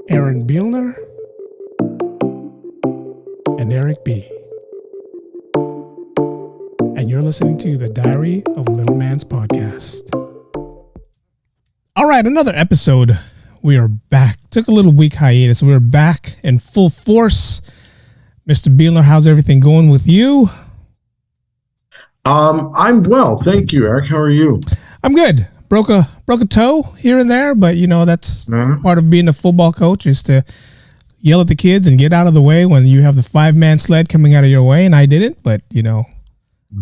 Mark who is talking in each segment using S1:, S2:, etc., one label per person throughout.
S1: Aaron Beelner, and Eric B. And you're listening to the Diary of a Little Man's podcast. All right, another episode. We are back. Took a little week hiatus. We're back in full force. Mr. Beelner, how's everything going with you?
S2: I'm well, thank you, Eric. How are you?
S1: I'm good. Broke a toe here and there, but you know that's part of being a football coach is to yell at the kids and get out of the way when you have the 5-man sled coming out of your way. And I didn't, but you know,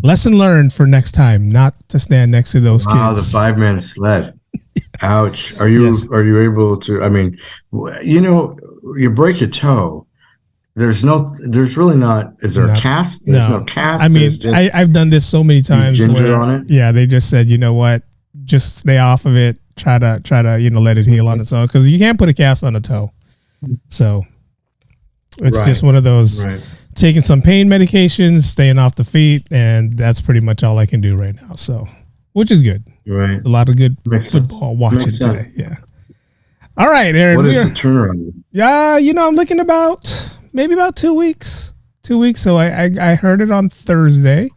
S1: lesson learned for next time, not to stand next to those kids.
S2: Wow, the 5-man sled. Ouch. Are you able to? I mean, you know, you break a toe. There's really not. Is there a cast? There's no cast.
S1: I mean, I've done this so many times.
S2: Ginger on it.
S1: Yeah, they just said, you know what, just stay off of it. Try to let it heal on its own because you can't put a cast on a toe. So it's just one of those taking some pain medications, staying off the feet, and that's pretty much all I can do right now. So, which is good.
S2: Right.
S1: A lot of good football watching today. Yeah. All right, Aaron.
S2: What is the turnaround?
S1: Yeah, you know, I'm looking maybe about 2 weeks. 2 weeks. So I heard it on Thursday.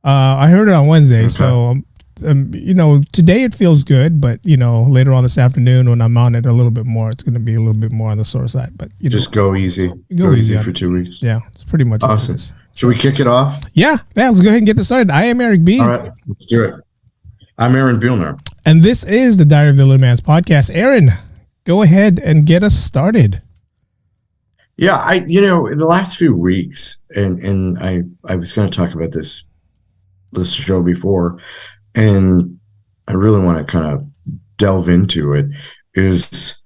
S1: I heard it on Wednesday. Okay. So, you know, today it feels good, but, you know, later on this afternoon when I'm on it a little bit more, it's going to be a little bit more on the sore side. But you
S2: just go easy. Go easy for 2 weeks.
S1: Yeah, it's pretty much
S2: awesome. Should we kick it off?
S1: Yeah, let's go ahead and get this started. I am Eric B.
S2: All right, let's do it. I'm Aaron Beelner.
S1: And this is the Diary of the Little Man's podcast. Aaron, go ahead and get us started.
S2: Yeah, in the last few weeks, and I was going to talk about this show before, and I really want to kind of delve into it, is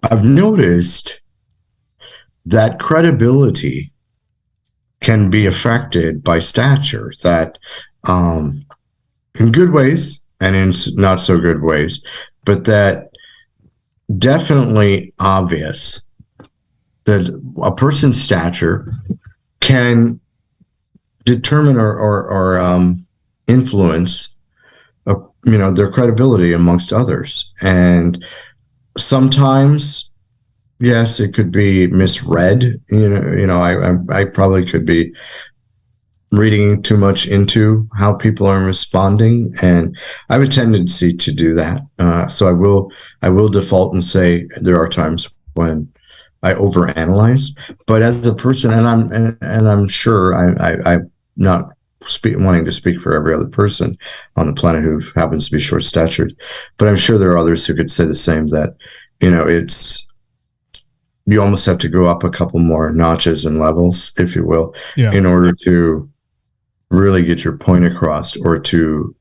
S2: I've noticed that credibility can be affected by stature, that in good ways and in not so good ways, but that definitely obvious that a person's stature can determine or influence, their credibility amongst others. And sometimes, yes, it could be misread. I probably could be reading too much into how people are responding, and I have a tendency to do that. So I will default and say there are times when I overanalyze, but as a person, and I'm sure I'm not wanting to speak for every other person on the planet who happens to be short-statured, but I'm sure there are others who could say the same. That you almost have to go up a couple more notches and levels, if you will, in order to really get your point across or to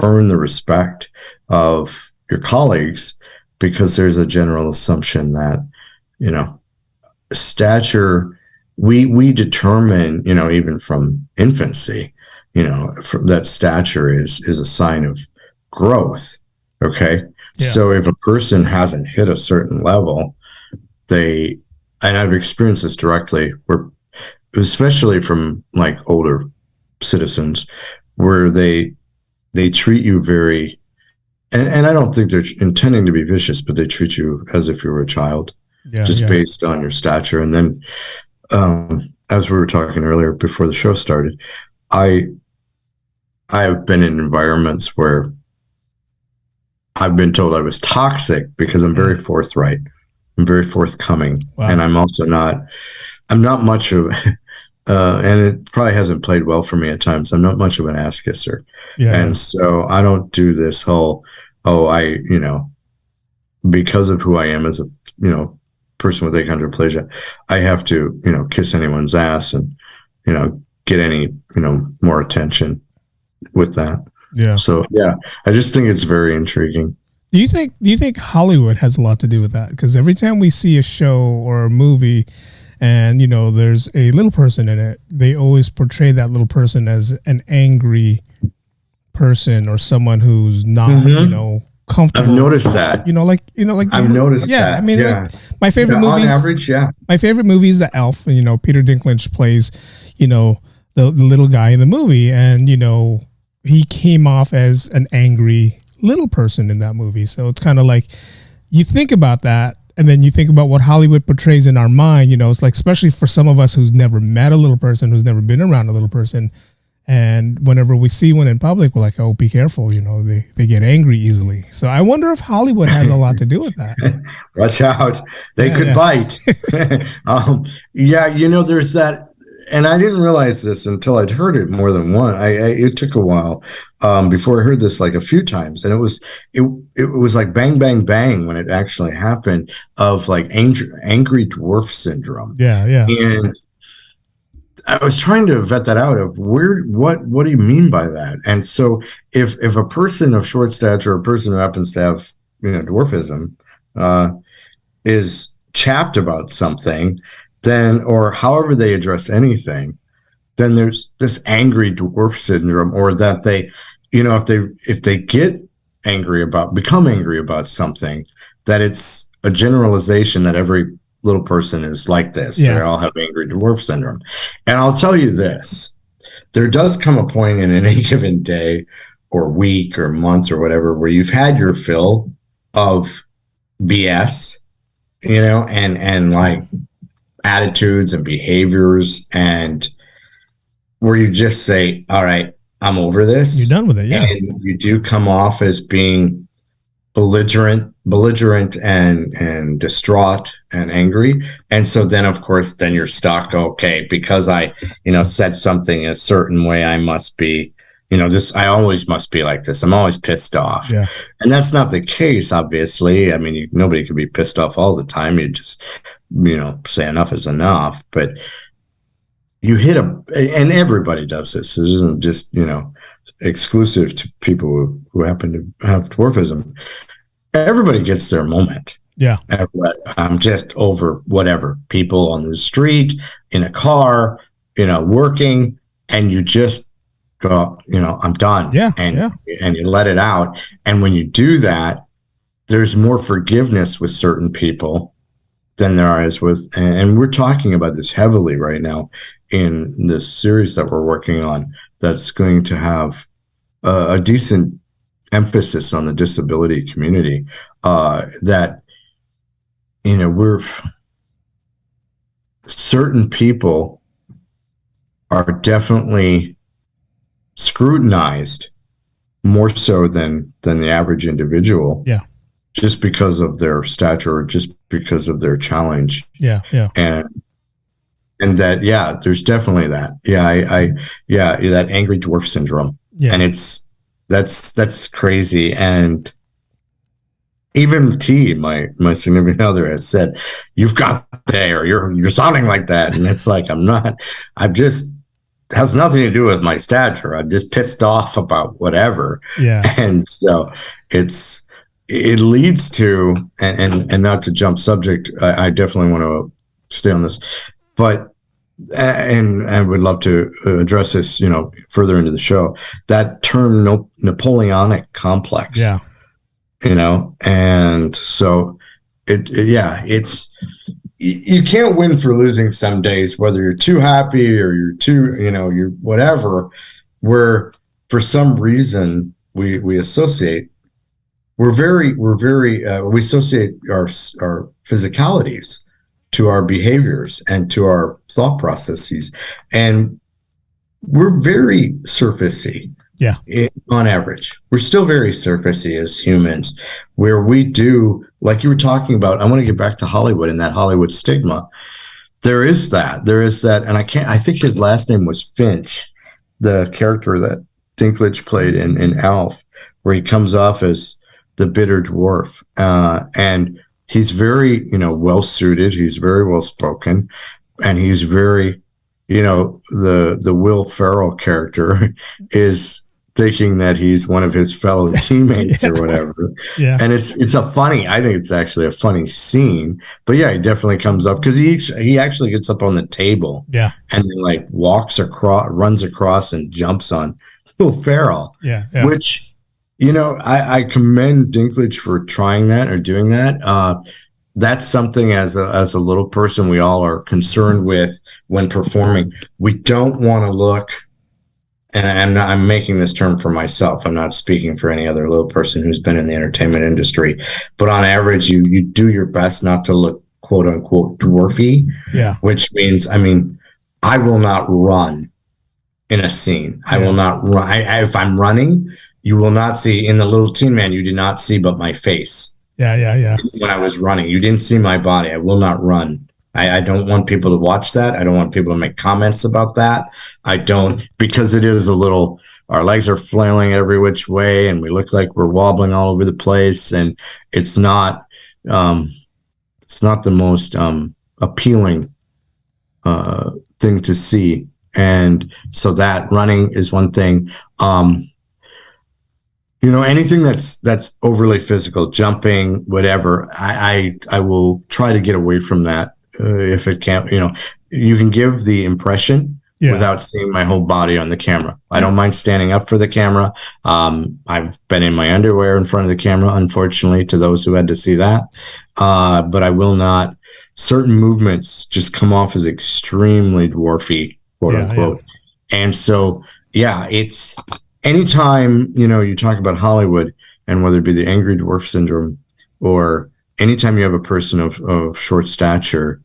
S2: earn the respect of your colleagues. Because there's a general assumption that, stature, we determine, even from infancy, that stature is a sign of growth. Okay. Yeah. So if a person hasn't hit a certain level, and I've experienced this directly, where especially from like older citizens, where they treat you very, and I don't think they're intending to be vicious, but they treat you as if you were a child, based on your stature. And then, as we were talking earlier before the show started, I have been in environments where I've been told I was toxic because I'm very forthright, I'm very forthcoming, and I'm not much of, and it probably hasn't played well for me at times. I'm not much of an ass kisser, and so I don't do this whole, because of who I am as a, person with achondroplasia, I have to, kiss anyone's ass and, get any, more attention with that. Yeah. So, I just think it's very intriguing.
S1: Do you think Hollywood has a lot to do with that? Because every time we see a show or a movie and, there's a little person in it, they always portray that little person as an angry person or someone who's not, comfortable.
S2: I've noticed that.
S1: I've
S2: noticed that.
S1: I mean, like, my favorite movies.
S2: On average,
S1: my favorite movie is The Elf. And, Peter Dinklage plays, the little guy in the movie, and he came off as an angry little person in that movie. So it's kind of like you think about that, and then you think about what Hollywood portrays in our mind. It's like, especially for some of us who's never met a little person, who's never been around a little person, and whenever we see one in public, we're like, oh, be careful. They get angry easily. So I wonder if Hollywood has a lot to do with that.
S2: Watch out. They could bite. There's that. And I didn't realize this until I'd heard it more than one. It took a while before I heard this like a few times, and it was like bang, bang, bang when it actually happened, of like angry dwarf syndrome.
S1: Yeah.
S2: And I was trying to vet that out of what do you mean by that? And so if a person of short stature, a person who happens to have dwarfism, is chapped about something, then, or however they address anything, then there's this angry dwarf syndrome, or that they, if they become angry about something, that it's a generalization that every little person is like this.
S1: Yeah.
S2: They all have angry dwarf syndrome. And I'll tell you this, there does come a point in any given day or week or month or whatever, where you've had your fill of BS, and like attitudes and behaviors, and where you just say, all right, I'm over this.
S1: You're done with it. Yeah.
S2: And you do come off as being belligerent and distraught and angry. And so then, of course, then you're stuck. Okay, because I, said something a certain way, I must be, I always must be like this. I'm always pissed off.
S1: Yeah.
S2: And that's not the case, obviously. I mean, nobody could be pissed off all the time. You just, say enough is enough. But you hit and everybody does this. It isn't just, exclusive to people who happen to have dwarfism. Everybody gets their moment.
S1: Yeah.
S2: I'm just over whatever. People on the street, in a car, working, and you just go, I'm done.
S1: Yeah.
S2: And you let it out. And when you do that, there's more forgiveness with certain people than there is with, and we're talking about this heavily right now in this series that we're working on, that's going to have a decent emphasis on the disability community, that certain people are definitely scrutinized more so than the average individual.
S1: Yeah.
S2: Just because of their stature, or just because of their challenge.
S1: Yeah.
S2: And that, there's definitely that. That angry dwarf syndrome.
S1: Yeah.
S2: And that's crazy. And even T, my significant other, has said, "You've got there, or you're sounding like that." And it's like, I'm not. Has nothing to do with my stature. I'm just pissed off about whatever.
S1: Yeah.
S2: And so it leads to, and not to jump subject, I definitely want to stay on this, but and I would love to address this, further into the show, that term Napoleonic complex.
S1: Yeah.
S2: And so it's, you can't win for losing some days, whether you're too happy or you're too, you're whatever, where for some reason we associate, we associate our physicalities to our behaviors and to our thought processes. And we're very surfacey.
S1: Yeah.
S2: On average, we're still very surfacey as humans, where we do, like you were talking about, I want to get back to Hollywood and that Hollywood stigma. There is that, and I think his last name was Finch, the character that Dinklage played in Alf, where he comes off as the bitter dwarf. And he's very, well suited. He's very well spoken, and he's very, the Will Ferrell character is thinking that he's one of his fellow teammates or whatever.
S1: Yeah.
S2: And I think it's actually a funny scene, but he definitely comes up, because he actually gets up on the table.
S1: Yeah.
S2: And then like runs across and jumps on Will Ferrell.
S1: Yeah.
S2: Which, I commend Dinklage for trying that or doing that. That's something as a little person we all are concerned with when performing. We don't want to look and I'm making this term for myself. I'm not speaking for any other little person who's been in the entertainment industry, but on average, you do your best not to look quote unquote dwarfy.
S1: Yeah.
S2: Which means, I mean, I will not run in a scene. I will not run. If I'm running, you will not see in the Little Teen Man. You did not see but my face.
S1: Yeah.
S2: When I was running, you didn't see my body. I will not run. I don't want people to watch that. I don't want people to make comments about that. I don't, because it is a little, our legs are flailing every which way and we look like we're wobbling all over the place. And it's not the most appealing thing to see. And so that running is one thing. Anything that's overly physical, jumping, whatever, I will try to get away from that. If it can't, you can give the impression without seeing my whole body on the camera. I don't mind standing up for the camera. I've been in my underwear in front of the camera, unfortunately, to those who had to see that. But I will not. Certain movements just come off as extremely dwarfy, quote unquote. And so, it's anytime, you talk about Hollywood, and whether it be the angry dwarf syndrome or anytime you have a person of short stature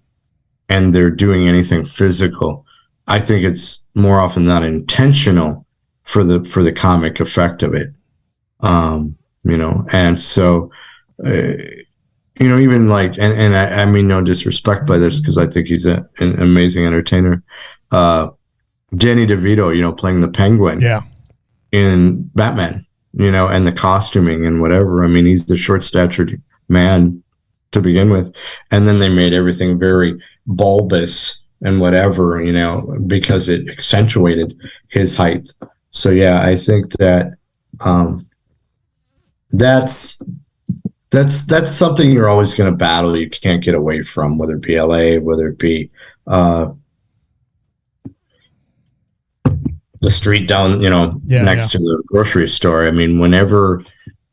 S2: and they're doing anything physical, I think it's more often not intentional for the comic effect of it. And so, even like, and I mean no disrespect by this, because I think he's an amazing entertainer. Danny DeVito, playing the Penguin in Batman, and the costuming and whatever. I mean, he's the short-statured man to begin with, and then they made everything very bulbous and whatever, because it accentuated his height. So I think that that's something you're always going to battle. You can't get away from, whether it be LA, whether it be the street down, next to the grocery store. I mean, whenever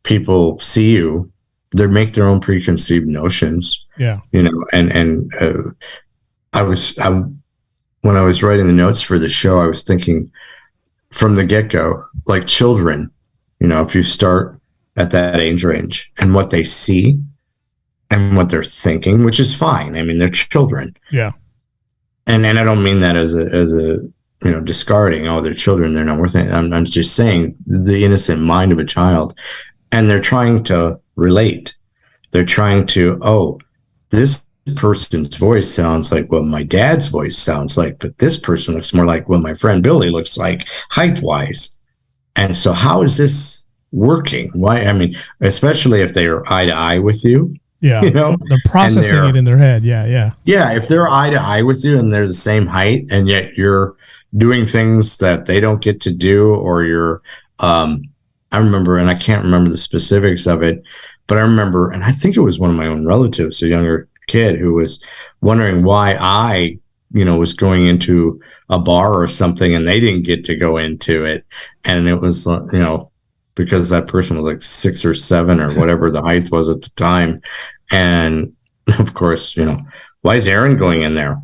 S2: people see you, they make their own preconceived notions. And when I was writing the notes for the show, I was thinking from the get-go, like children, if you start at that age range and what they see and what they're thinking, which is fine. I mean, they're children. And I don't mean that as a discarding, they're children, they're not worth it. I'm just saying the innocent mind of a child, and they're trying to relate. They're trying to, this person's voice sounds like what my dad's voice sounds like, but this person looks more like what my friend Billy looks like height-wise. And so how is this working? Why? I mean, especially if they are eye to eye with you.
S1: They're processing it in their head.
S2: If they're eye to eye with you and they're the same height, and yet you're doing things that they don't get to do, or you're, I remember, and I can't remember the specifics of it, but I remember, and I think it was one of my own relatives, a younger kid, who was wondering why I, was going into a bar or something and they didn't get to go into it. And it was, because that person was like 6 or 7 or whatever the height was at the time. And of course, why is Aaron going in there?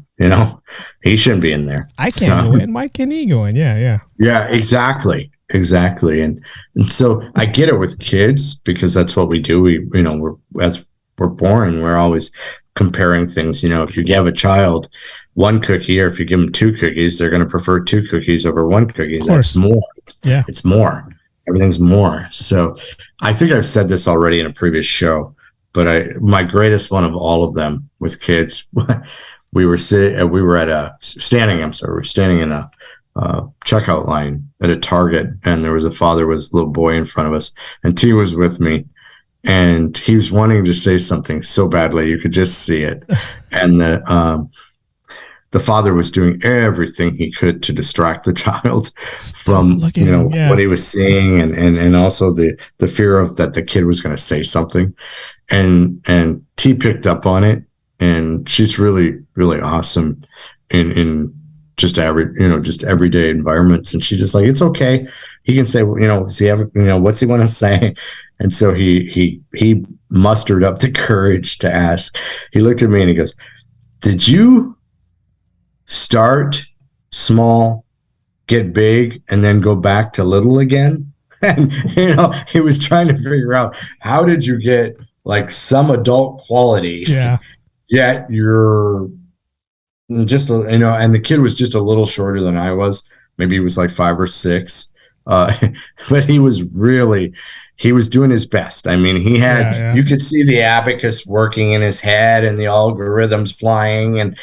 S2: He shouldn't be in there.
S1: I can't go in. Why can he go in? Yeah,
S2: exactly. And so I get it with kids, because that's what we do. We're born, we're always comparing things. If you give a child one cookie, or if you give them 2 cookies, they're going to prefer 2 cookies over 1 cookie. That's more. It's more. Everything's more. So I think I've said this already in a previous show, but my greatest one of all of them with kids, we were standing in a checkout line at a Target, and there was a father with his little boy in front of us, and T was with me, and he was wanting to say something so badly, you could just see it. And the father was doing everything he could to distract the child from what he was seeing, and also the fear of that the kid was going to say something. And T picked up on it, and she's really, really awesome in just everyday environments. And she's just like, it's okay. He can say, does he have, what's he want to say? And so he mustered up the courage to ask. He looked at me and he goes, "Did you start small get big, and then go back to little again. And, he was trying to figure out, how did you get like some adult qualities, yet you're just, and the kid was just a little shorter than I was. Maybe he was like 5 or 6. But he was doing his best. I mean, he had, you could see the abacus working in his head and the algorithms flying, and,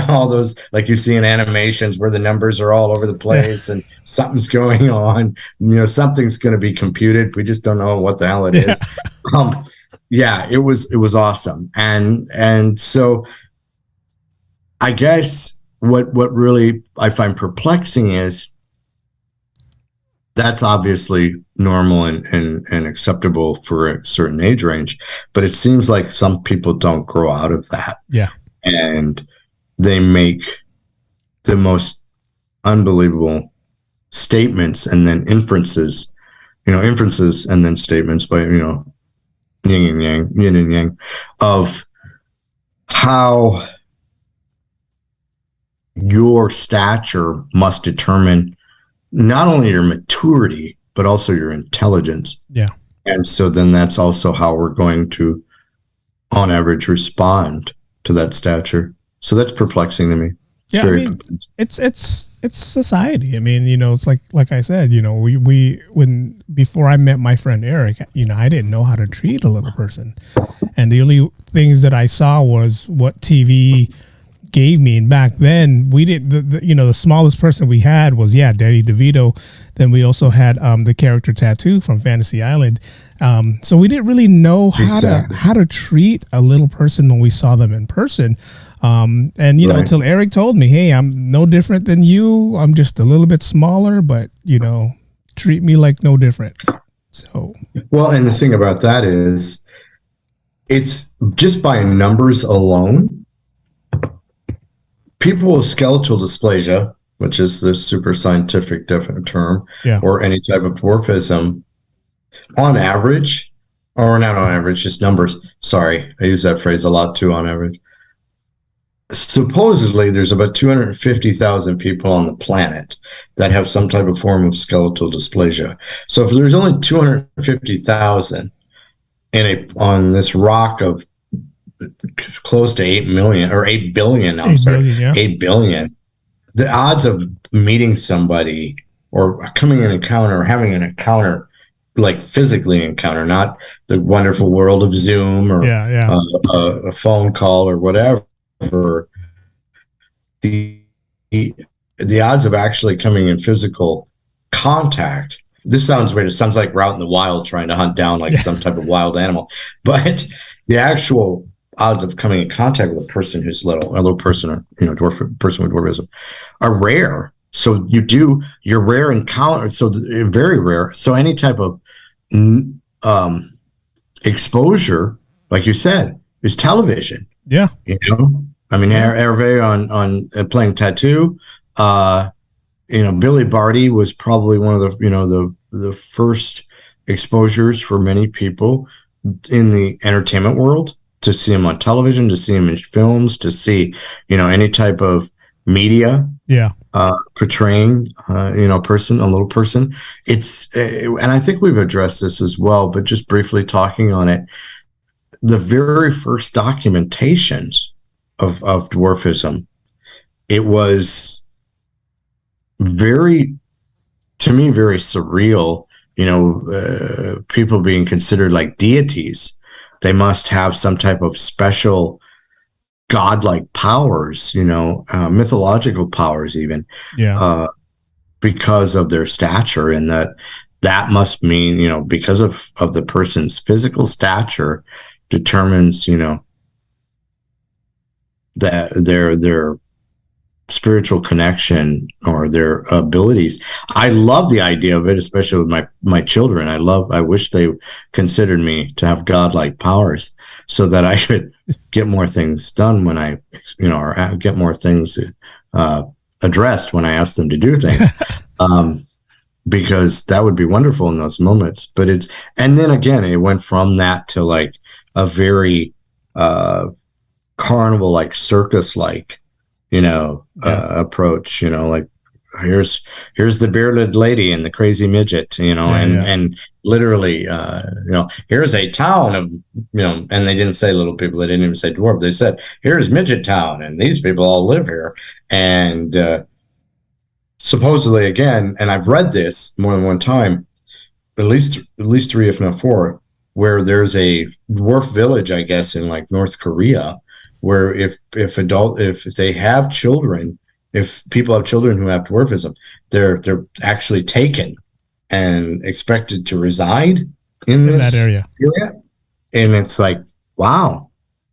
S2: all those, like you see in animations where the numbers are all over the place and something's going on, something's going to be computed. We just don't know what the hell it is. It was awesome. And so I guess what really I find perplexing is, that's obviously normal and acceptable for a certain age range, but it seems like some people don't grow out of that.
S1: Yeah.
S2: And they make the most unbelievable statements and then inferences and then statements by, yin and yang, of how your stature must determine not only your maturity, but also your intelligence.
S1: Yeah.
S2: And so then that's also how we're going to, on average, respond to that stature. So that's perplexing to me.
S1: It's society. I mean, it's like I said, before I met my friend Eric, I didn't know how to treat a little person. And the only things that I saw was what TV gave me. And back then we didn't, the smallest person we had was Danny DeVito. Then we also had the character Tattoo from Fantasy Island. So we didn't really know how to treat a little person when we saw them in person. Until Eric told me, hey, I'm no different than you. I'm just a little bit smaller, but treat me like no different. So
S2: well, and the thing about that is, it's just by numbers alone. People with skeletal dysplasia, which is the super scientific definite term, or any type of dwarfism, on average, or not on average, just numbers. Sorry, I use that phrase a lot too, on average. Supposedly, there's about 250,000 people on the planet that have some type of form of skeletal dysplasia. So if there's only 250,000 on this rock of close to 8 million or 8 billion, 8 billion, the odds of meeting somebody or coming in an encounter or having an encounter, like physically encounter, not the wonderful world of Zoom or a phone call or whatever, the odds of actually coming in physical contact, this sounds weird, it sounds like we're out in the wild trying to hunt down like some type of wild animal, but the actual odds of coming in contact with a person who's a little person, or person with dwarfism, are rare. So your rare encounter, so very rare. So any type of exposure, like you said, is television.
S1: Yeah.
S2: I mean, Hervé on playing Tattoo, Billy Barty was probably one of the first exposures for many people in the entertainment world, to see him on television, to see him in films, to see, any type of media, portraying, a little person. And I think we've addressed this as well, but just briefly talking on it, the very first documentations of dwarfism, it was very surreal, people being considered like deities. They must have some type of special godlike powers, mythological powers even, because of their stature, and that must mean, because of the person's physical stature determines, that their spiritual connection or their abilities. I love the idea of it, especially with my children. I wish they considered me to have godlike powers, so that I could get more things done when I, or get more things addressed when I ask them to do things. Because that would be wonderful in those moments. But and then again, it went from that to like a very carnival, like circus, like, approach, like here's the bearded lady and the crazy midget, and literally, here's a town of, and they didn't say little people, they didn't even say dwarf, they said, here's Midget Town, and these people all live here. And supposedly, again, and I've read this more than one time, at least three, if not four, where there's a dwarf village, I guess, in like North Korea, where if they have children, if people have children who have dwarfism, they're actually taken and expected to reside in that area. And it's like, wow,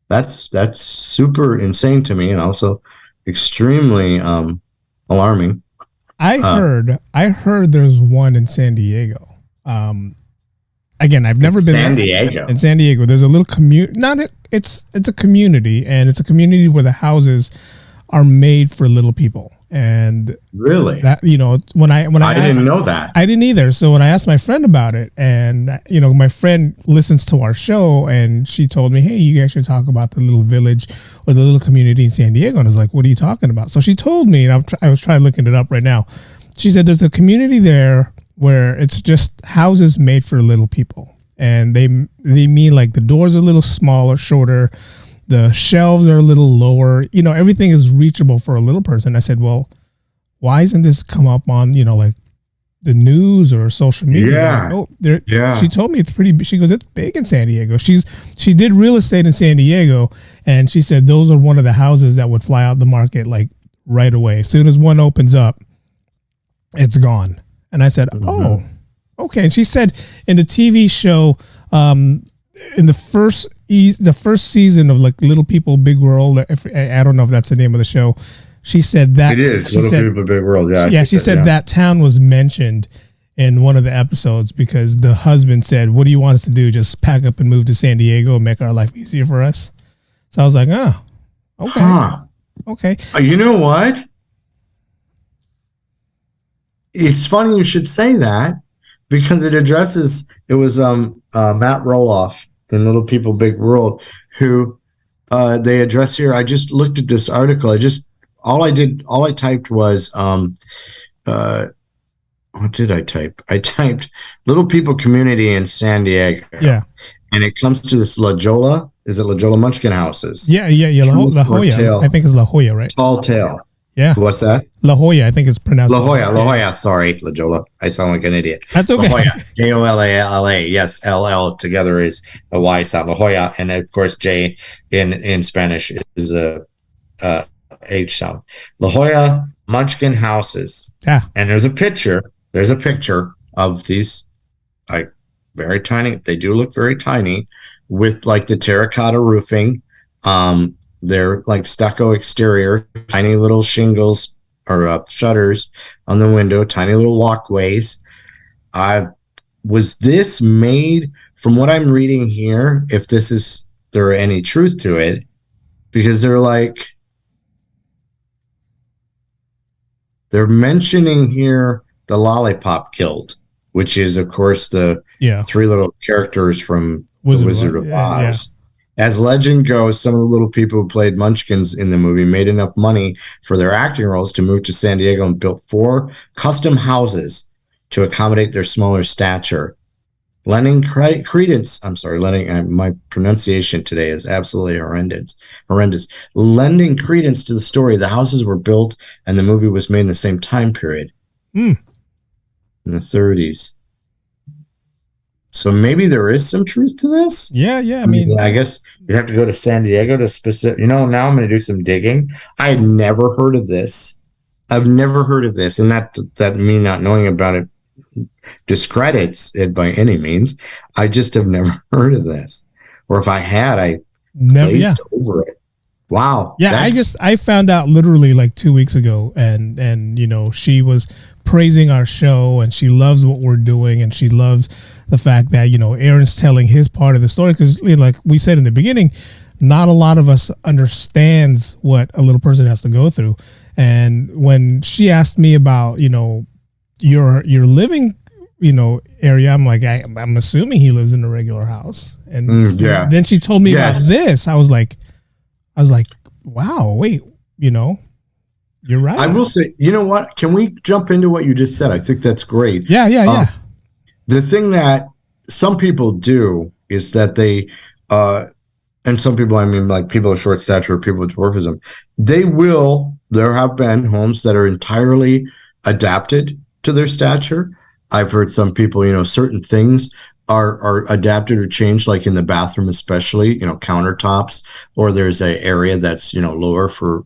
S2: that's super insane to me, and also extremely alarming.
S1: I heard there's one in San Diego. Again, I've never been
S2: San Diego.
S1: In San Diego, there's a little it's a community, and it's a community where the houses are made for little people. And
S2: really,
S1: that, when I
S2: didn't know that.
S1: I didn't either. So when I asked my friend about it, and my friend listens to our show, and she told me, hey, you guys should talk about the little village or the little community in San Diego. And I was like, what are you talking about? So she told me, and I was trying looking it up right now. She said there's a community there where it's just houses made for little people, and they mean like the doors are a little smaller, shorter. The shelves are a little lower, everything is reachable for a little person. I said, well, why isn't this come up on, like the news or social media? Like, she told me it's pretty big. She goes, it's big in San Diego. She did real estate in San Diego, and she said those are one of the houses that would fly out the market like right away. As soon as one opens up, it's gone. And I said, oh, okay. And she said in the TV show, in the first season of like Little People, Big World, I don't know if that's the name of the show. She said that
S2: it is Little People, Big World. Yeah.
S1: Yeah. She said that town was mentioned in one of the episodes because the husband said, what do you want us to do? Just pack up and move to San Diego and make our life easier for us. So I was like, oh, okay. Okay.
S2: You know what? It's funny you should say that, because it was Matt Roloff in Little People, Big World, who they address here. I just looked at this article. All I typed was, what did I type? I typed Little People Community in San Diego.
S1: Yeah.
S2: And it comes to this La Jolla. Is it La Jolla Munchkin houses?
S1: Yeah. La Jolla. I think it's La Jolla, right?
S2: Tall tale.
S1: Yeah.
S2: What's that?
S1: La Jolla, I think it's pronounced.
S2: La Jolla. Sorry, La Jolla. I sound like an idiot.
S1: That's okay.
S2: La Jolla. Jolla. Yes, LL together is a Y sound. La Jolla, and of course J in Spanish is a H sound. La Jolla Munchkin houses.
S1: Yeah.
S2: And there's a picture of these, like, very tiny. They do look very tiny, with like the terracotta roofing. They're like stucco exterior, tiny little shingles or shutters on the window, tiny little walkways. Was this made, from what I'm reading here, if there any truth to it, because they're mentioning here the Lollipop Guild, which is of course the three little characters from The Wizard of Oz. Yeah. As legend goes, some of the little people who played Munchkins in the movie made enough money for their acting roles to move to San Diego and built 4 custom houses to accommodate their smaller stature. Lending credence, my pronunciation today is absolutely horrendous. Lending credence to the story, the houses were built and the movie was made in the same time period. In the 30s. So maybe there is some truth to this.
S1: Yeah. I mean,
S2: I guess you'd have to go to San Diego to specific. Now I'm going to do some digging. I had never heard of this. I've never heard of this, and that me not knowing about it discredits it by any means. I just have never heard of this, or if I had, I glazed over it. Wow.
S1: Yeah, I found out literally like 2 weeks ago, and she was praising our show, and she loves what we're doing, and she loves the fact that Aaron's telling his part of the story, because like we said in the beginning, not a lot of us understands what a little person has to go through. And when she asked me about your living area, I'm like, I'm assuming he lives in a regular house, and then she told me about this. I was like, wow, wait, You're right.
S2: I will say, you know what? Can we jump into what you just said? I think that's great.
S1: Yeah.
S2: The thing that some people do is that they, and some people, I mean, like people of short stature, people with dwarfism, there have been homes that are entirely adapted to their stature. I've heard some people, certain things are adapted or changed, like in the bathroom, especially, countertops, or there's a area that's, lower for,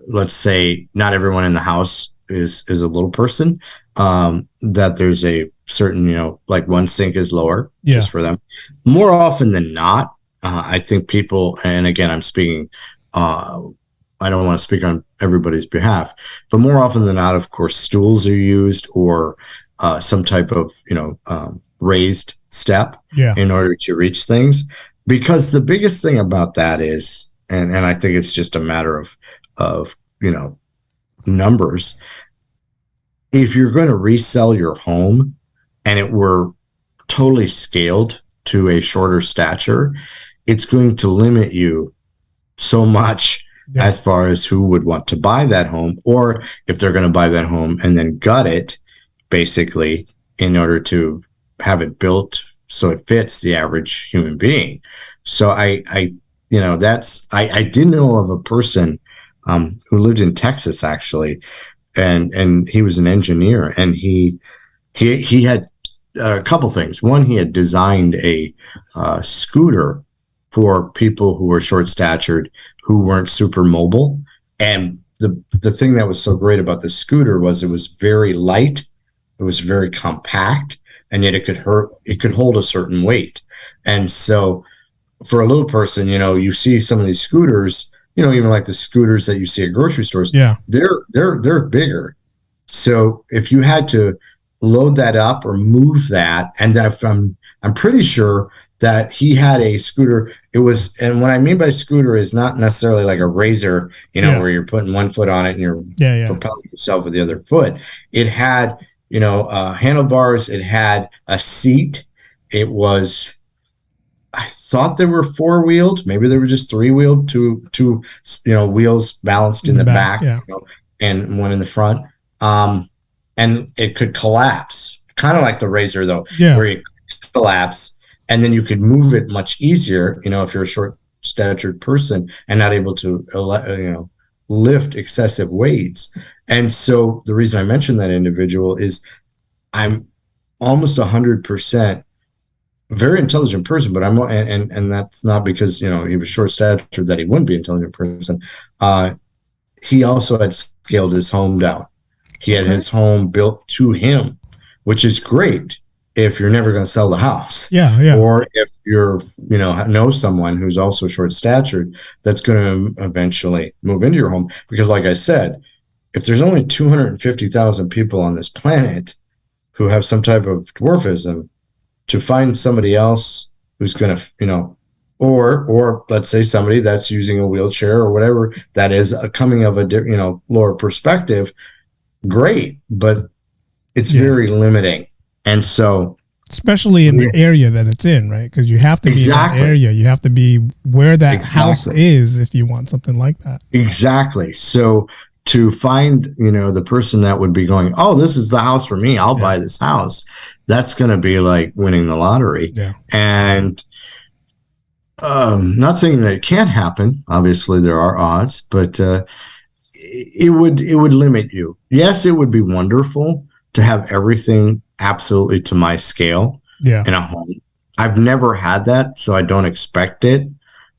S2: let's say not everyone in the house is a little person, that there's a certain, like one sink is lower just for them. More often than not, I think people, and again, I'm speaking, I don't want to speak on everybody's behalf, but more often than not, of course, stools are used, or some type of, raised step in order to reach things. Because the biggest thing about that is, and I think it's just a matter of numbers. If you're going to resell your home and it were totally scaled to a shorter stature, it's going to limit you so much as far as who would want to buy that home, or if they're going to buy that home and then gut it, basically, in order to have it built so it fits the average human being. So I did know of a person who lived in Texas, actually, and he was an engineer, and he had a couple things. One, he had designed a scooter for people who were short-statured, who weren't super mobile. And the thing that was so great about the scooter was it was very light, it was very compact, and yet it could hold a certain weight. And so for a little person, you see some of these scooters, even like the scooters that you see at grocery stores, they're bigger. So if you had to load that up or move that, and I'm pretty sure that he had a scooter. And what I mean by scooter is not necessarily like a razor, where you're putting one foot on it and you're propelling yourself with the other foot. It had, handlebars. It had a seat. It was, I thought they were 4-wheeled. Maybe they were just 3-wheeled, two wheels balanced in the back, and one in the front. And it could collapse, kind of like the razor, though, where you collapse, and then you could move it much easier, if you're a short-statured person and not able to, lift excessive weights. And so the reason I mentioned that individual is I'm almost 100% very intelligent person, but and that's not because, he was short-statured that he wouldn't be an intelligent person. He also had scaled his home down. He had his home built to him, which is great if you're never going to sell the house. Or if you're, know someone who's also short-statured that's going to eventually move into your home. Because like I said, if there's only 250,000 people on this planet who have some type of dwarfism, to find somebody else who's going to, or let's say somebody that's using a wheelchair or whatever, that is coming of a, lower perspective, great, but it's very limiting. And so,
S1: especially in the area that it's in, right? Because you have to be in that area. You have to be where that house is if you want something like that.
S2: Exactly. So to find, the person that would be going, oh, this is the house for me, I'll buy this house, that's going to be like winning the lottery. And not saying that it can't happen. Obviously, there are odds, but it would limit you. Yes, it would be wonderful to have everything absolutely to my scale in a home. I've never had that, so I don't expect it.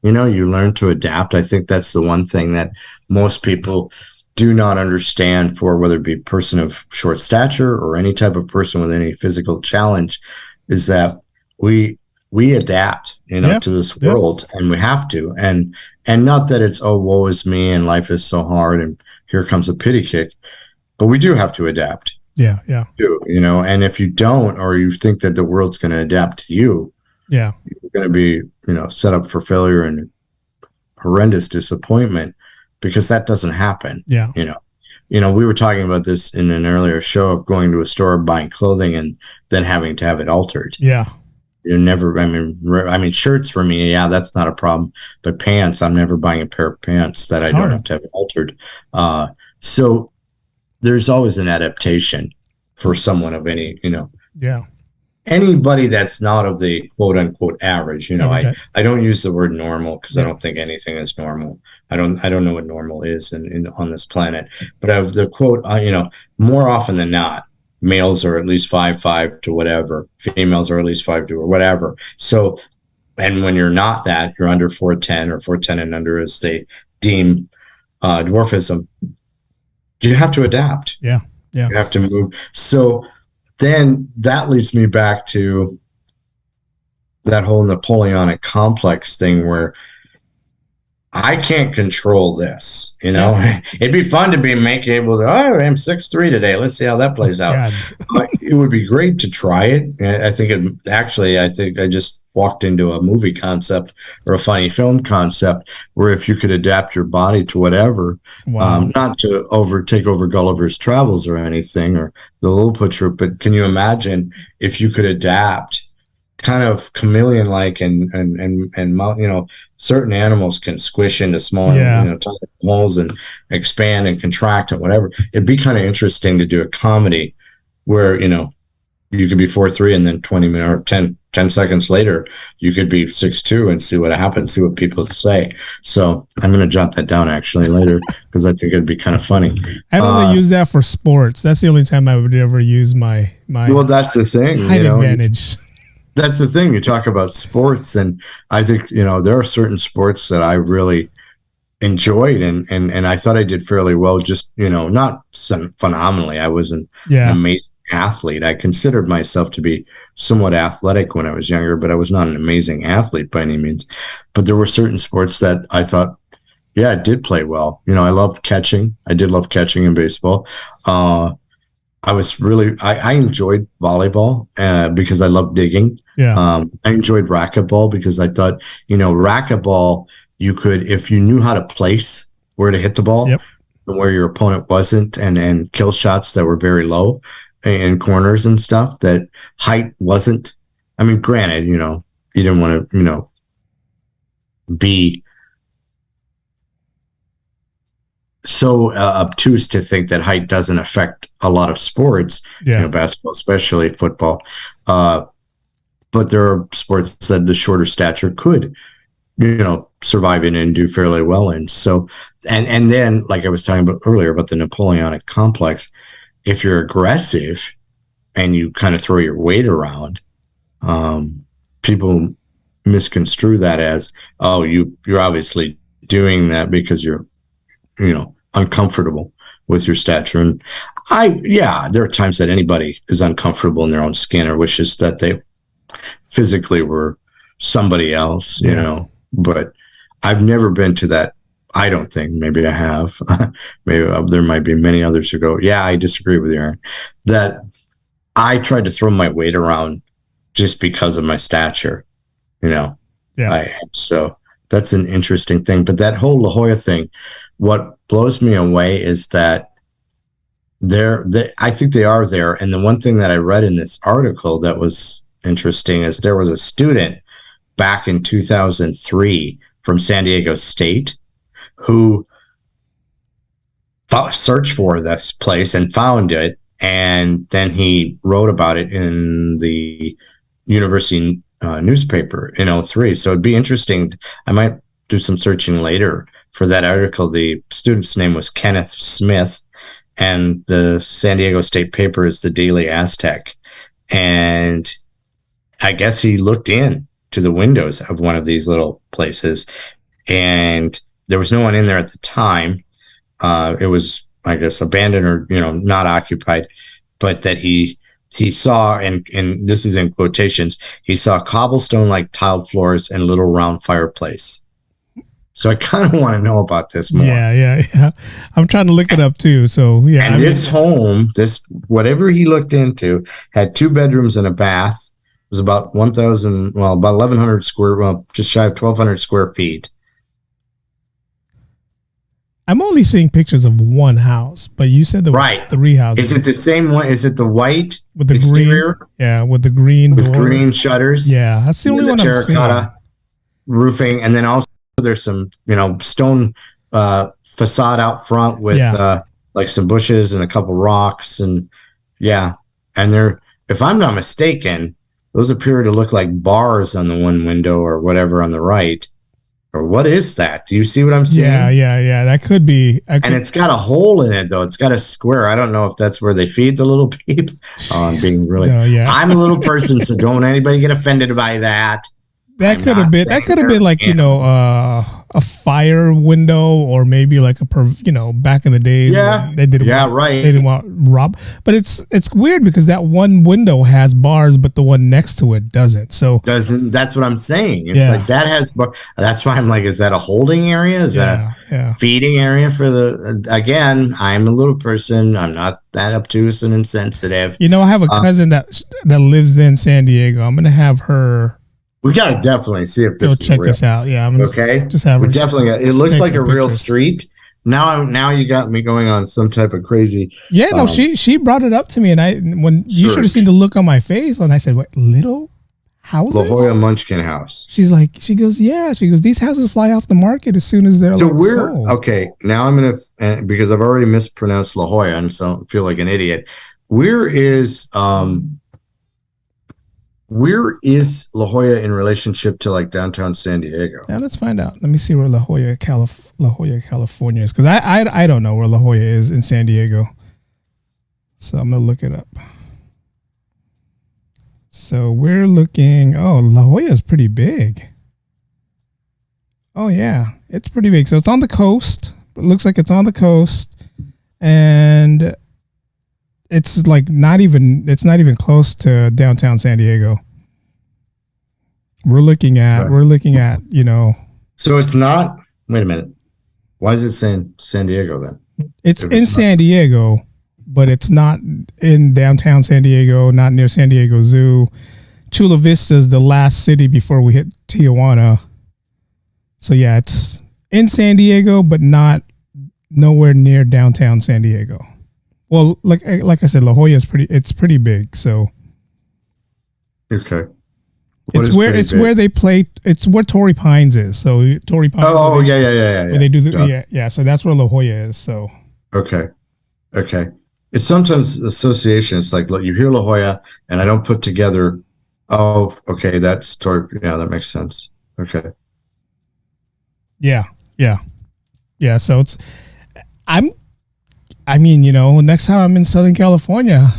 S2: You learn to adapt. I think that's the one thing that most people do not understand, for whether it be a person of short stature or any type of person with any physical challenge, is that we adapt, to this world, and we have to. And not that it's, oh, woe is me and life is so hard and here comes a pity kick, but we do have to adapt. And if you don't, or you think that the world's going to adapt to you, you're going to be, set up for failure and horrendous disappointment, because that doesn't happen. We were talking about this in an earlier show, of going to a store, buying clothing, and then having to have it altered. You're never, I mean, shirts for me, yeah, that's not a problem. But pants, I'm never buying a pair of pants that I don't have to have altered. So there's always an adaptation for someone of any,
S1: Yeah.
S2: anybody that's not of the quote unquote average.
S1: Okay.
S2: I don't use the word normal because I don't think anything is normal. I don't know what normal is on this planet. But of the quote, more often than not, males are at least 5'5" to whatever, females are at least 5'2" or whatever. So, and when you're not that, you're under 4'10" or 4'10" and under, as they deem dwarfism, you have to adapt.
S1: Yeah. Yeah.
S2: You have to move. So then that leads me back to that whole Napoleonic complex thing where I can't control this, It'd be fun to be able to, I'm 6'3" today. Let's see how that plays out. It would be great to try it. I think I just walked into a movie concept or a funny film concept where if you could adapt your body to whatever, not to take over Gulliver's Travels or anything or the Lilliput Troupe, but can you imagine if you could adapt kind of chameleon-like and certain animals can squish into small, tiny holes and expand and contract and whatever. It'd be kind of interesting to do a comedy where, you could be 4'3" and then 20 minutes or 10 seconds later, you could be 6'2" and see what happens, see what people say. So I'm going to jot that down actually later because I think it'd be kind of funny.
S1: I only use that for sports. That's the only time I would ever use my
S2: well, that's the thing.
S1: Height advantage.
S2: That's the thing. You talk about sports, and I think, there are certain sports that I really enjoyed and I thought I did fairly well, just, not phenomenally. I wasn't an amazing athlete. I considered myself to be somewhat athletic when I was younger, but I was not an amazing athlete by any means. But there were certain sports that I thought, I did play well. I loved catching. I did love catching in baseball. I enjoyed volleyball because I loved digging. I enjoyed racquetball because I thought, racquetball, you could, if you knew how to place where to hit the ball and where your opponent wasn't, and kill shots that were very low in corners and stuff, that height wasn't. I mean, granted, you didn't want to, be so obtuse to think that height doesn't affect a lot of sports, basketball, especially football. But there are sports that the shorter stature could, survive in and do fairly well in. So, and then, like I was talking about earlier about the Napoleonic complex, if you're aggressive and you kind of throw your weight around, people misconstrue that as, you're obviously doing that because you're, uncomfortable with your stature. And there are times that anybody is uncomfortable in their own skin or wishes that they physically were somebody else, but I've never been to that. I don't think. Maybe I have. Maybe there might be many others who go, I disagree with you, Aaron, that I tried to throw my weight around just because of my stature, so that's an interesting thing. But that whole La Jolla thing, what blows me away is that I think they are there. And the one thing that I read in this article that was interesting is there was a student back in 2003 from San Diego State who searched for this place and found it. And then he wrote about it in the university newspaper in 2003. So it'd be interesting. I might do some searching later for that article. The student's name was Kenneth Smith, and the San Diego State paper is the Daily Aztec. And I guess he looked in to the windows of one of these little places, and there was no one in there at the time. It was, I guess, abandoned or, not occupied, but that he saw, and this is in quotations, he saw cobblestone-like tiled floors and little round fireplace. So I kind of want to know about this more.
S1: Yeah. I'm trying to look it up too. So
S2: And this home, whatever he looked into, had 2 bedrooms and a bath. It was about 1,100 square, just shy of 1,200 square feet.
S1: I'm only seeing pictures of one house, but you said there was 3 houses.
S2: Is it the same one? Is it the white
S1: with the
S2: exterior?
S1: Green, yeah, with the green
S2: with
S1: door.
S2: green shutters?
S1: Yeah, that's the only one I'm seeing.
S2: Terracotta roofing, and then also there's some, stone facade out front with like some bushes and a couple rocks, and and they're, if I'm not mistaken, those appear to look like bars on the one window or whatever on the right. Or what is that? Do you see what I'm seeing?
S1: Yeah. That could be.
S2: And it's got a hole in it, though. It's got a square. I don't know if that's where they feed the little peep. Oh, I'm being really.
S1: No, yeah.
S2: I'm a little person, so don't anybody get offended by that.
S1: That could have been. That could have been like a fire window, or maybe like back in the days.
S2: Yeah.
S1: They didn't.
S2: Right.
S1: They didn't want rob. But it's weird because that one window has bars, but the one next to it doesn't. So
S2: that's what I'm saying. It's like that has. That's why I'm like, is that a holding area? Is that a feeding area for the? Again, I'm a little person. I'm not that obtuse and insensitive.
S1: I have a cousin that lives in San Diego. I'm gonna have her.
S2: We got to definitely see if this is
S1: check
S2: real.
S1: This out. Yeah, I'm
S2: okay.
S1: Just have.
S2: We definitely. It looks like a real street. Now you got me going on some type of crazy.
S1: Yeah, no, she brought it up to me, and you should have seen the look on my face when I said, "What, little houses?"
S2: La Jolla Munchkin house.
S1: She goes, these houses fly off the market as soon as they're sold.
S2: Okay. Now I'm gonna, because I've already mispronounced La Jolla, and so I feel like an idiot. Where is La Jolla in relationship to like downtown San Diego?
S1: Yeah, let's find out. Let me see where La Jolla, California is, because I don't know where La Jolla is in San Diego. So I'm gonna look it up. So we're looking. Oh, La Jolla is pretty big. Oh yeah, it's pretty big. So it's on the coast. It looks like it's on the coast, and it's like not even close to downtown San Diego. We're looking at,
S2: So it's not. Wait a minute. Why is it saying San Diego then?
S1: It's in San Diego, but it's not in downtown San Diego, not near San Diego Zoo. Chula Vista is the last city before we hit Tijuana. So yeah, it's in San Diego, but nowhere near downtown San Diego. Well, like I said, La Jolla is pretty big. So
S2: okay,
S1: where they play. It's where Torrey Pines is. So Torrey Pines.
S2: Oh yeah.
S1: Where they do So that's where La Jolla is. So
S2: okay. It's sometimes association. It's like, look, you hear La Jolla, and I don't put together. Oh, okay, that's Torrey. Yeah, that makes sense. Okay.
S1: Yeah. So it's. Next time I'm in Southern California,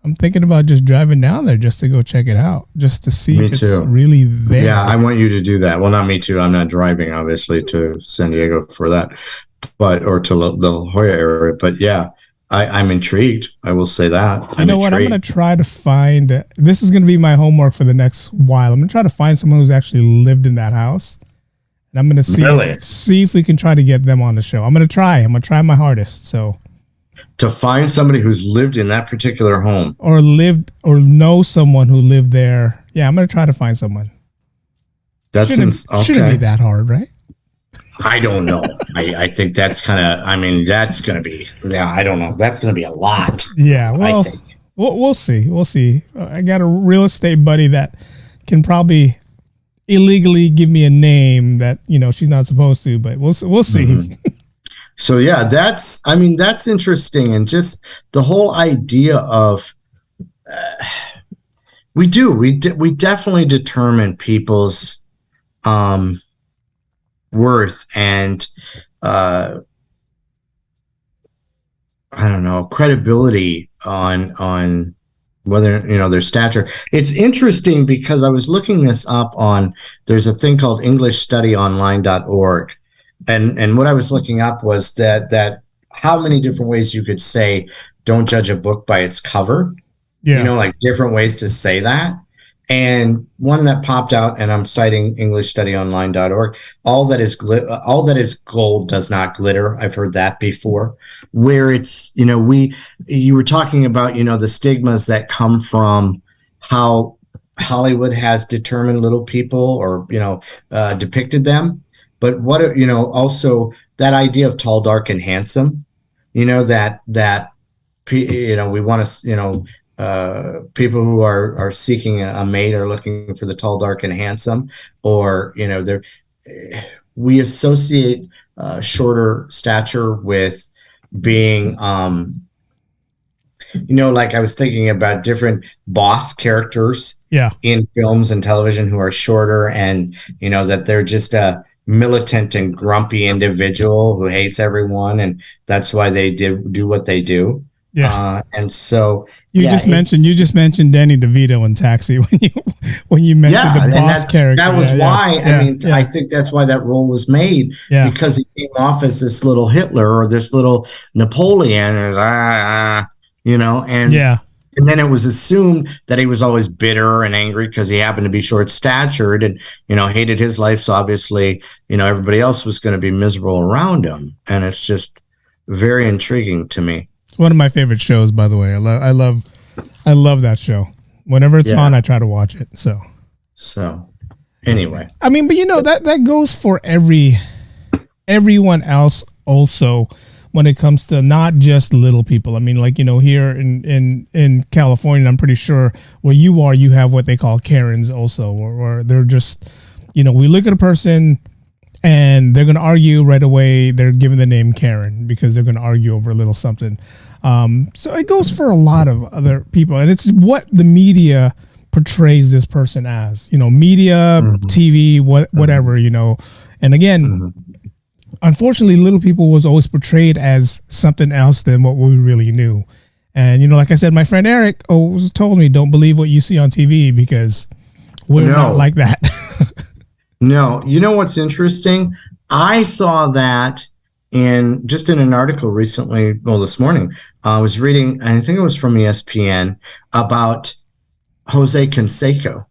S1: I'm thinking about just driving down there just to go check it out, just to see if it's really there.
S2: Yeah, I want you to do that. Well, not me too. I'm not driving, obviously, to San Diego for that, or to the La Jolla area. But yeah, I'm intrigued. I will say that.
S1: You know what? I'm going to try to find. This is going to be my homework for the next while. I'm going to try to find someone who's actually lived in that house. And I'm going to see if we can try to get them on the show. I'm going to try. I'm going to try my hardest. So.
S2: To find somebody who's lived in that particular home,
S1: or know someone who lived there. Yeah, I'm going to try to find someone. Shouldn't be that hard, right?
S2: I don't know. I think that's kind of. That's going to be. Yeah, I don't know. That's going to be a lot.
S1: Yeah, well, we'll see. We'll see. I got a real estate buddy that can probably illegally give me a name that she's not supposed to, but we'll see. Mm-hmm.
S2: So yeah, that's interesting, and just the whole idea of we definitely determine people's worth and I don't know, credibility on whether their stature. It's interesting because I was looking this up on. There's a thing called EnglishStudyOnline.org. And what I was looking up was that how many different ways you could say don't judge a book by its cover. Yeah. Like different ways to say that. And one that popped out, and I'm citing EnglishStudyOnline.org. All that is gold does not glitter. I've heard that before. Where it's you were talking about the stigmas that come from how Hollywood has determined little people or depicted them. But what also that idea of tall, dark, and handsome, that we want to, people who are seeking a mate are looking for the tall, dark, and handsome, or we associate shorter stature with being, like I was thinking about different boss characters in films and television who are shorter, and that they're just a militant and grumpy individual who hates everyone, and that's why they do what they do. And so
S1: you just mentioned Danny DeVito in Taxi when you mentioned the boss character.
S2: That was why. I think that's why that role was made, because he came off as this little Hitler or this little Napoleon, and then it was assumed that he was always bitter and angry because he happened to be short-statured and hated his life. So obviously, everybody else was going to be miserable around him, and it's just very intriguing to me.
S1: It's one of my favorite shows, by the way. I love that show. Whenever it's on, I try to watch it. So
S2: anyway,
S1: but that goes for everyone else also. When it comes to not just little people, here in California, I'm pretty sure where you are, you have what they call Karens also, or they're just, we look at a person and they're going to argue right away. They're given the name Karen because they're going to argue over a little something. So it goes for a lot of other people, and it's what the media portrays this person as, media, TV, whatever, and again, unfortunately, little people was always portrayed as something else than what we really knew. And, like I said, my friend Eric always told me, don't believe what you see on TV because we're not like that.
S2: No. You know what's interesting? I saw that in an article recently, this morning. I was reading, I think it was from ESPN, about Jose Canseco.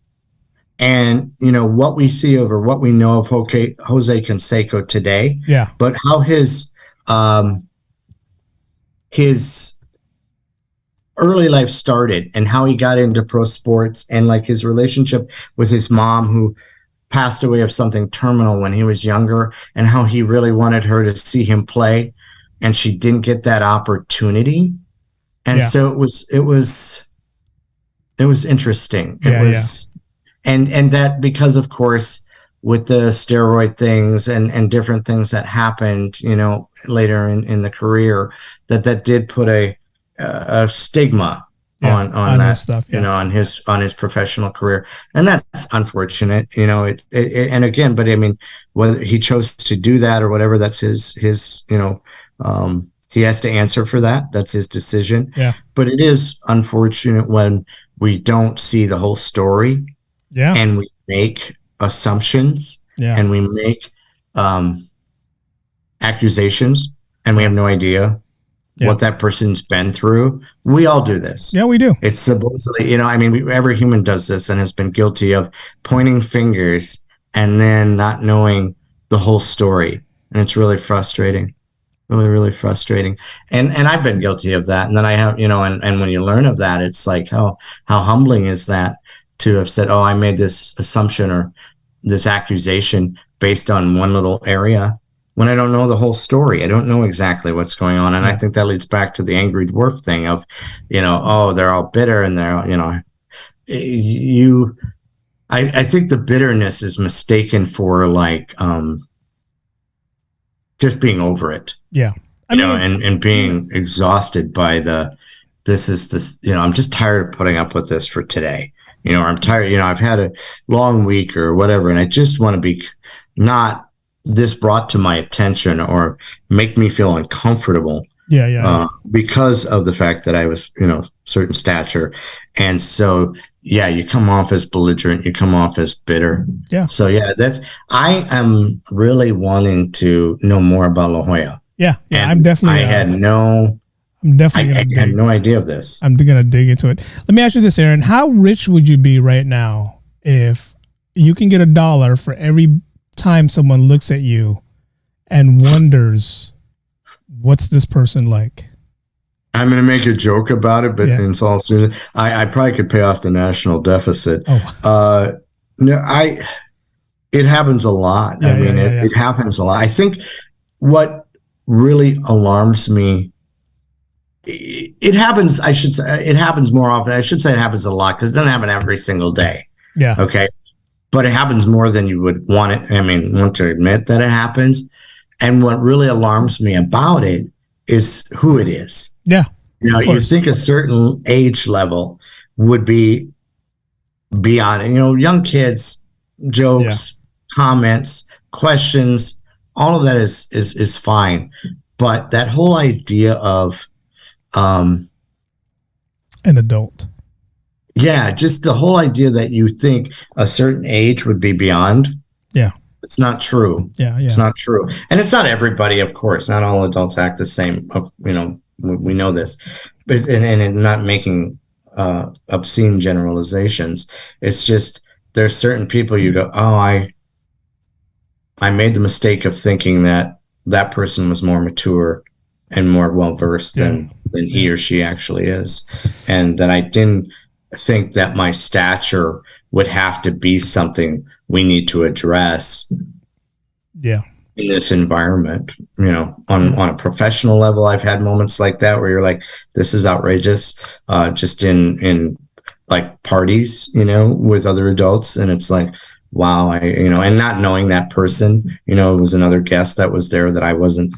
S2: And, what we see over what we know of Jose Canseco today, but how his early life started and how he got into pro sports, and like his relationship with his mom, who passed away of something terminal when he was younger, and how he really wanted her to see him play, and she didn't get that opportunity. And so it was interesting. And that because, of course, with the steroid things and different things that happened, later in the career, that did put a stigma on that stuff, on his professional career, and that's unfortunate. And again, but whether he chose to do that or whatever, that's his he has to answer for that. That's his decision. But it is unfortunate when we don't see the whole story. And we make assumptions, and we make accusations, and we have no idea what that person's been through. We all do this.
S1: Yeah, we do.
S2: It's supposedly, every human does this and has been guilty of pointing fingers and then not knowing the whole story. And it's really frustrating. Really, really frustrating. And I've been guilty of that. And then I have, and when you learn of that, it's like, how humbling is that? To have said, I made this assumption or this accusation based on one little area when I don't know the whole story. I don't know exactly what's going on. And I think that leads back to the angry dwarf thing of, they're all bitter and they're, I think the bitterness is mistaken for like, just being over it. And being exhausted by I'm just tired of putting up with this for today. I'm tired, I've had a long week or whatever, and I just want to be not this brought to my attention or make me feel uncomfortable. Because of the fact that I was, certain stature. And so, you come off as belligerent, you come off as bitter. So, I am really wanting to know more about La Jolla.
S1: I'm definitely.
S2: I had no idea of this.
S1: I'm going to dig into it. Let me ask you this, Aaron. How rich would you be right now if you can get $1 for every time someone looks at you and wonders, what's this person like?
S2: I'm going to make a joke about it, but in all seriousness, I probably could pay off the national deficit. It happens a lot. It happens a lot. I think what really alarms me, it happens, I should say, it happens more often. I should say it happens a lot because it doesn't happen every single day.
S1: Yeah.
S2: Okay. But it happens more than you would want to admit that it happens. And what really alarms me about it is who it is.
S1: Yeah.
S2: You think a certain age level would be beyond, young kids, jokes, comments, questions, all of that is fine. But that whole idea of
S1: an adult.
S2: Yeah, just the whole idea that you think a certain age would be beyond.
S1: Yeah.
S2: It's not true.
S1: Yeah.
S2: It's not true. And it's not everybody, of course. Not all adults act the same. We know this. But and not making obscene generalizations. It's just there's certain people you go, oh, I made the mistake of thinking that person was more mature and more well-versed than he or she actually is. And that I didn't think that my stature would have to be something we need to address in this environment. On a professional level, I've had moments like that where you're like, this is outrageous, just in like parties, with other adults. And it's like, wow, and not knowing that person, it was another guest that was there that I wasn't,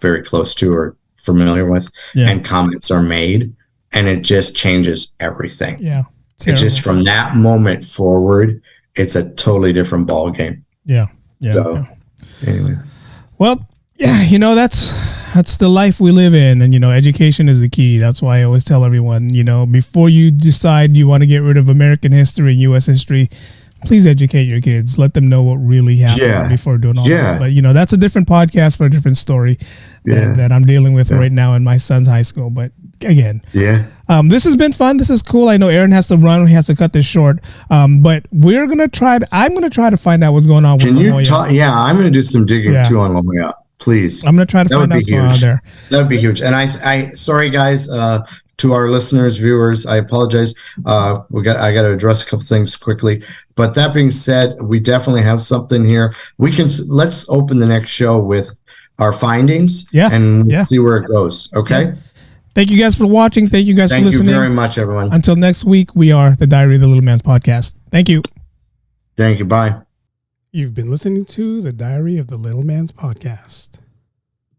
S2: very close to or familiar with, and comments are made, and it just changes everything.
S1: Yeah.
S2: It's just from that moment forward, it's a totally different ball game.
S1: Yeah.
S2: So, anyway.
S1: Well, that's the life we live in. And, education is the key. That's why I always tell everyone, before you decide you want to get rid of American history and U.S. history, please educate your kids. Let them know what really happened before doing all that. But, that's a different podcast for a different story that I'm dealing with right now in my son's high school. But again, this has been fun. This is cool. I know Aaron has to run. He has to cut this short. But I'm going to try to find out what's going on with
S2: La Jolla. Yeah, I'm going to do some digging too on La Jolla. Please.
S1: I'm going to try to find out what's going on there.
S2: That would be huge. And I sorry guys, to our listeners, viewers, I apologize. I got to address a couple things quickly. But that being said, we definitely have something here. Let's open the next show with our findings and see where it goes. Okay.
S1: Yeah. Thank you guys for watching. Thank you guys for listening.
S2: Thank you very much, everyone.
S1: Until next week, we are the Diary of the Little Man's Podcast. Thank you.
S2: Thank you. Bye.
S1: You've been listening to the Diary of the Little Man's Podcast.